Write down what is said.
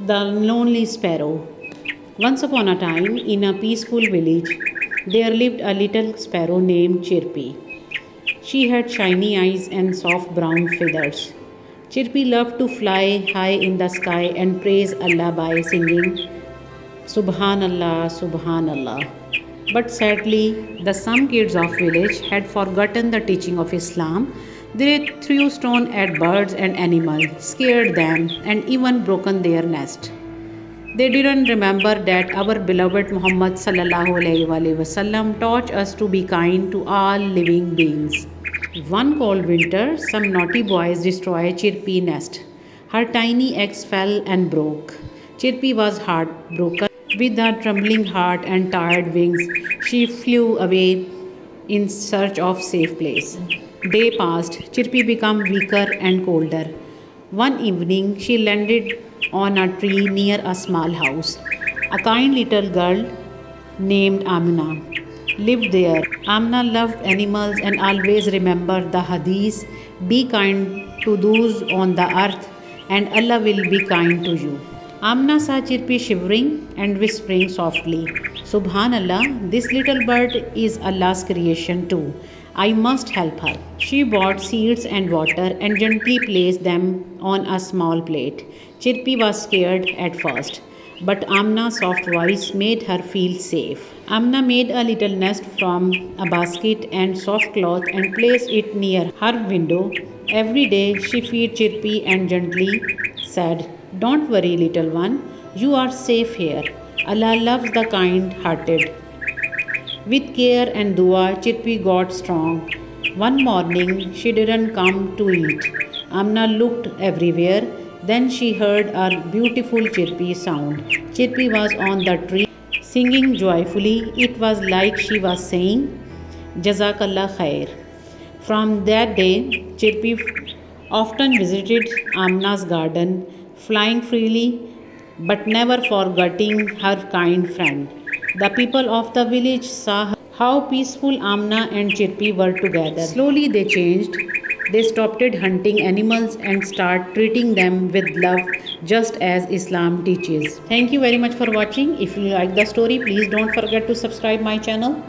The Lonely Sparrow. Once upon a time, in a peaceful village, there lived a little sparrow named Chirpy. She had shiny eyes and soft brown feathers. Chirpy loved to fly high in the sky and praise Allah by singing Subhanallah, Subhanallah. But sadly, the some kids of village had forgotten the teaching of Islam. They threw stone at birds and animals, scared them, and even broken their nest. They didn't remember that our beloved Muhammad sallallahu alaihi wasallam taught us to be kind to all living beings. One cold winter, some naughty boys destroyed Chirpy nest. Her tiny eggs fell and broke. Chirpy was heartbroken. With her trembling heart and tired wings, she flew away in search of safe place. Day passed. Chirpy became weaker and colder. One evening, she landed on a tree near a small house. A kind little girl named Amna lived there. Amna loved animals and always remembered the hadith, be kind to those on the earth and Allah will be kind to you. Amna saw Chirpy shivering and whispering softly, Subhanallah, this little bird is Allah's creation too. I must help her. She bought seeds and water and gently placed them on a small plate. Chirpy was scared at first, but Amna's soft voice made her feel safe. Amna made a little nest from a basket and soft cloth and placed it near her window. Every day she fed Chirpy and gently said, Don't worry, little one, you are safe here. Allah loves the kind hearted. With care and dua, Chirpy got strong. One morning, she didn't come to eat. Amna looked everywhere. Then she heard a beautiful Chirpy sound. Chirpy was on the tree, singing joyfully. It was like she was saying, Jazakallah khair. From that day, Chirpy often visited Amna's garden, flying freely but never forgetting her kind friend. The people of the village saw how peaceful Amna and Chirpy were together. Slowly they changed. They stopped hunting animals and started treating them with love just as Islam teaches. Thank you very much for watching. If you like the story, please don't forget to subscribe my channel.